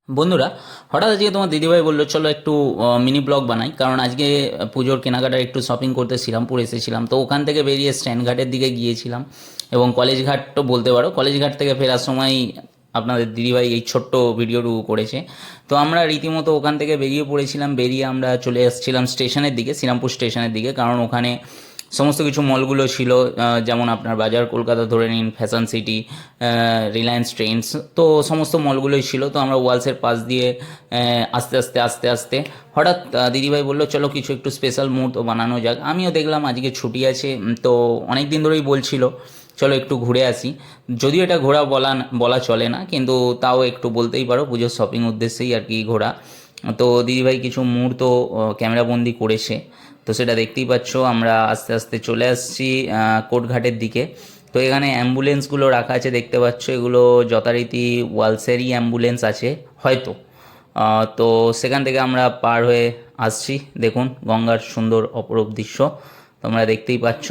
বন্ধুরা, হঠাৎ আজকে তোমার দিদিভাই বললো চলো একটু মিনি ব্লগ বানাই, কারণ আজকে পুজোর কেনাকাটার একটু শপিং করতে শ্রীরামপুর এসেছিলাম। তো ওখান থেকে বেরিয়ে স্ট্যান্ড ঘাটের দিকে গিয়েছিলাম এবং কলেজ ঘাটও বলতে পারো। কলেজ ঘাট থেকে ফেরার সময় আপনাদের দিদিভাই এই ছোট্ট ভিডিওটুকু করেছে। তো আমরা রীতিমতো ওখান থেকে বেরিয়ে পড়েছিলাম। বেরিয়ে আমরা চলে আসছিলাম স্টেশনের দিকে, শ্রীরামপুর স্টেশনের দিকে, কারণ ওখানে সমস্ত কিছু মলগুলো ছিল। যেমন আপনার বাজার কলকাতা ধরে নিন, ফ্যাশন সিটি, রিলায়েন্স ট্রেন্ডস, তো সমস্ত মলগুলোই ছিল। তো আমরা ওয়ালসের পাশ দিয়ে আস্তে আস্তে আস্তে আস্তে হঠাৎ দিদিভাই বললো চলো কিছু একটু স্পেশাল মুহূর্ত বানানো যাক। আমিও দেখলাম আজকে ছুটি আছে, তো অনেক দিন ধরেই বলছিল চলো একটু ঘুরে আসি। যদিও এটা ঘোরা বলা চলে না, কিন্তু তাও একটু বলতেই পারো, পুজোর শপিং উদ্দেশ্যেই আর কি ঘোরা। তো দিদিভাই কিছু মুহূর্ত ক্যামেরাবন্দি করেছে, তো সেটা দেখতেই পাচ্ছ। আমরা আস্তে আস্তে চলে আসছি কোর্টঘাটের দিকে। তো এখানে অ্যাম্বুলেন্সগুলো রাখা আছে দেখতে পাচ্ছ, এগুলো যথারীতি ওয়ালসেরই অ্যাম্বুলেন্স আছে হয়তো। তো সেখান থেকে আমরা পার হয়ে আসছি। দেখুন গঙ্গার সুন্দর অপরূপ দৃশ্য তোমরা দেখতেই পাচ্ছ।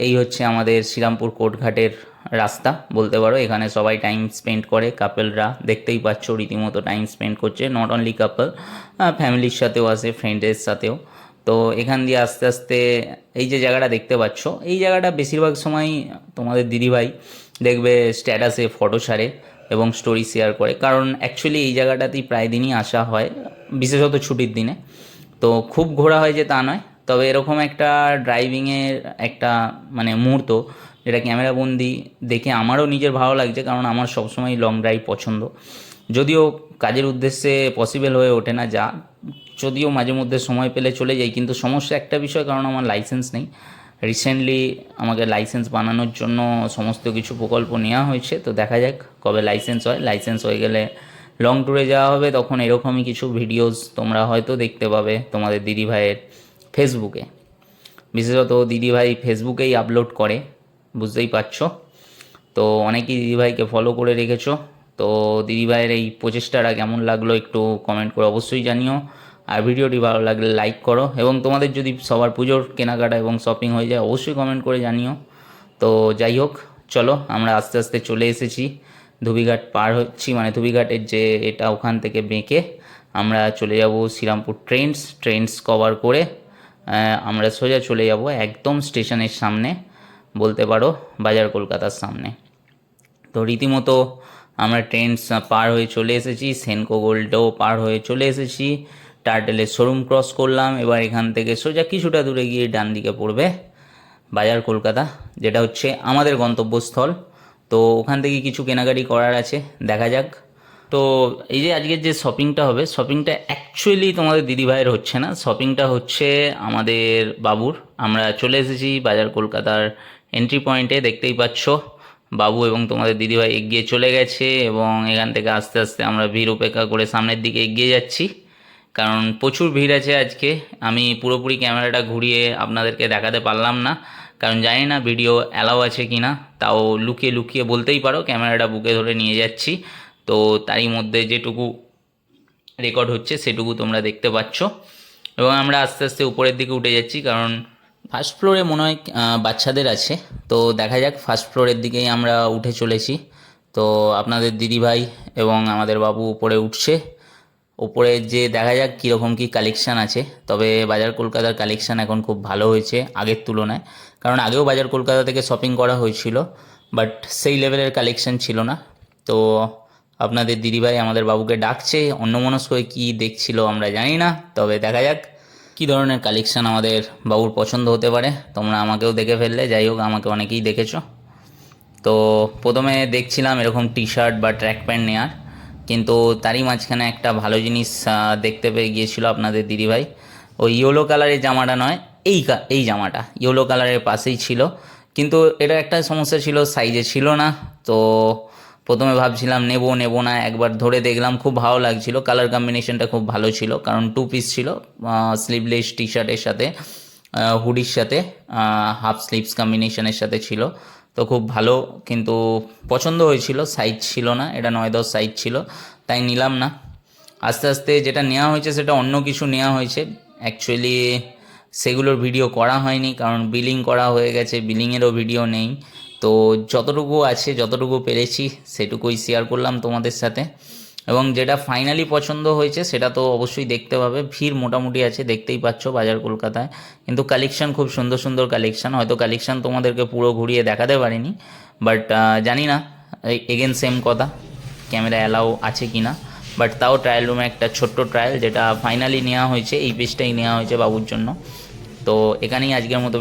এই হচ্ছে আমাদের শ্রীরামপুর কোর্টঘাটের রাস্তা বলতে পারো। এখানে সবাই টাইম স্পেন্ড করে, কাপেলরা দেখতেই পাচ্ছ রীতিমতো টাইম স্পেন্ড করছে। নট অনলি কাপল, ফ্যামিলির সাথেও আসে, ফ্রেন্ডের সাথেও। তো এখান দিয়ে আস্তে আস্তে এই যে জায়গাটা দেখতে পাচ্ছ, এই জায়গাটা বেশিরভাগ সময় তোমাদের দিদিভাই দেখবে স্ট্যাটাসে ফটো ছাড়ে এবং স্টোরি শেয়ার করে, কারণ অ্যাকচুয়ালি এই জায়গাটাতেই প্রায় দিনই আসা হয়, বিশেষত ছুটির দিনে। তো খুব ঘোরা হয় যে তা নয়, তবে এরকম একটা ড্রাইভিংয়ের একটা মানে মুহূর্ত যেটা ক্যামেরাবন্দি দেখে আমারও নিজের ভালো লাগছে, কারণ আমার সবসময় লং ড্রাইভ পছন্দ। যদিও কাজের উদ্দেশ্যে পসিবল হয়ে ওঠে না, যদিও মাঝে মধ্যে সময় পেলে চলে যাই, কিন্তু সমস্যা একটা বিষয়, কারণ আমার লাইসেন্স নেই। রিসেন্টলি আমাকে লাইসেন্স বানানোর জন্য সমস্ত কিছু প্রকল্প নেওয়া হয়েছে, তো দেখা যাক কবে লাইসেন্স হয়। লাইসেন্স হয়ে গেলে লং ট্যুরে যাওয়া হবে, তখন এরকমই কিছু ভিডিওস তোমরা হয়তো দেখতে পাবে তোমাদের দিদিভাইয়ের ফেসবুকে। বিশেষত দিদিভাই ফেসবুকেই আপলোড করে, বুঝতেই পারছো। তো অনেকেই দিদিভাইকে ফলো করে রেখেছো। তো দিদিভাইয়ের এই প্রচেষ্টাটা কেমন লাগলো একটু কমেন্ট করে অবশ্যই জানিও। আর ভিডিওটি ভালো লাগলে লাইক করো, এবং তোমাদের যদি সবার পুজোর কেনাকাটা এবং শপিং হয়ে যায় অবশ্যই কমেন্ট করে জানিও। তো যাই হোক, চলো আমরা আস্তে আস্তে চলে এসেছি। ধুবিঘাট পার হচ্ছি, মানে ধুবিঘাটের যে এটা, ওখান থেকে বেঁকে আমরা চলে যাব শ্রীরামপুর ট্রেন্ডস কভার করে আমরা সোজা চলে যাব একদম স্টেশনের সামনে, বলতে পারো বাজার কলকাতার সামনে। তো রীতিমতো আমরা ট্রেন্ডস পার হয়ে চলে এসেছি, সেনকো গোল্ডও পার হয়ে চলে এসেছি, টার্টেলের শোরুম ক্রস করলাম। এবার এখান থেকে সোজা কিছুটা দূরে গিয়ে ডান দিকে পড়বে বাজার কলকাতা, যেটা হচ্ছে আমাদের গন্তব্যস্থল। তো ওখান থেকে কিছু কেনাকাটি করার আছে, দেখা যাক। তো এই যে আজকের যে শপিংটা হবে, শপিংটা অ্যাকচুয়ালি তোমাদের দিদিভাইয়ের হচ্ছে না, শপিংটা হচ্ছে আমাদের বাবুর। আমরা চলে এসেছি বাজার কলকাতার এন্ট্রি পয়েন্টে, দেখতেই পাচ্ছ বাবু এবং তোমাদের দিদিভাই এগিয়ে চলে গেছে, এবং এখান থেকে আস্তে আস্তে আমরা ভিড় উপেক্ষা করে সামনের দিকে এগিয়ে যাচ্ছি, কারণ প্রচুর ভিড় আছে আজকে। আমি পুরোপুরি ক্যামেরাটা ঘুরিয়ে আপনাদেরকে দেখাতে পারলাম না, কারণ জানি না ভিডিও অ্যালাউ আছে কি না। তাও লুকিয়ে লুকিয়ে বলতেই পারো ক্যামেরাটা বুকে ধরে নিয়ে যাচ্ছি। তো তারই মধ্যে যেটুকু রেকর্ড হচ্ছে সেটুকু তোমরা দেখতে পাচ্ছ, এবং আমরা আস্তে আস্তে উপরের দিকে উঠে যাচ্ছি, কারণ ফার্স্ট ফ্লোরে মনে হয় বাচ্চাদের আছে। তো দেখা যাক, ফার্স্ট ফ্লোরের দিকেই আমরা উঠে চলেছি। তো আপনাদের দিদিভাই এবং আমাদের বাবু উপরে উঠছে। ওপরে যে দেখা যাক কীরকম কী কালেকশান আছে। তবে বাজার কলকাতার কালেকশান এখন খুব ভালো হয়েছে আগের তুলনায়, কারণ আগেও বাজার কলকাতা থেকে শপিং করা হয়েছিল, বাট সেই লেভেলের কালেকশান ছিল না। তো আপনাদের দিদিভাই আমাদের বাবুকে ডাকছে, অন্যমনস্ক হয়ে কী দেখছিল আমরা জানি না, তবে দেখা যাক কী ধরনের কালেকশান আমাদের বাবুর পছন্দ হতে পারে। তোমরা আমাকেও দেখে ফেললে, যাই হোক আমাকে অনেকেই দেখেছো। তো প্রথমে দেখছিলাম এরকম টি শার্ট বা ট্র্যাক প্যান্ট নেওয়ার, কিন্তু তারই মাঝখানে একটা ভালো জিনিস দেখতে পেয়ে গিয়েছিল আপনাদের দিদিভাই। ওই ইয়েলো কালারের জামাটা নয়, এই জামাটা ইয়েলো কালারের পাশেই ছিল, কিন্তু এটা একটা সমস্যা ছিল, সাইজে ছিল না। তো প্রথমে ভাবছিলাম নেব না, একবার ধরে দেখলাম, খুব ভালো লাগছিল, কালার কম্বিনেশনটা খুব ভালো ছিল, কারণ 2 পিস ছিল, স্লিভলেস টি শার্টের সাথে, হুডির সাথে, হাফ স্লিভস কম্বিনেশনের সাথে ছিল। তো খুব ভালো, কিন্তু পছন্দ হয়েছিল, সাইজ ছিল না, এটা 9-10 সাইজ ছিল, তাই নিলাম না। আস্তে আস্তে যেটা নেওয়া হয়েছে সেটা অন্য কিছু নেওয়া হয়েছে, অ্যাকচুয়ালি সেগুলোর ভিডিও করা হয়নি, কারণ বিলিং করা হয়ে গেছে, বিলিংয়েরও ভিডিও নেই। তো যতটুকু আছে, যতটুকু পেরেছি সেটুকুই শেয়ার করলাম তোমাদের সাথে। এবং যেটা ফাইনালি পছন্দ হয়েছে সেটা তো অবশ্যই দেখতে পাবে। ভিড় মোটামুটি আছে, দেখতেই পাচ্ছ বাজার কলকাতায়, কিন্তু কালেকশন খুব সুন্দর সুন্দর কালেকশন। হয়তো কালেকশন তোমাদেরকে পুরো ঘুরিয়ে দেখাতে পারিনি, বাট জানি না এগেন সেম কথা, ক্যামেরা অ্যালাউ আছে কি না। বাট তাও ট্রায়াল রুমে একটা ছোট্ট ট্রায়াল, যেটা ফাইনালি নেওয়া হয়েছে, এই পিসটাই নেওয়া হয়েছে বাবুর জন্য। তো এখানেই আজকের মতো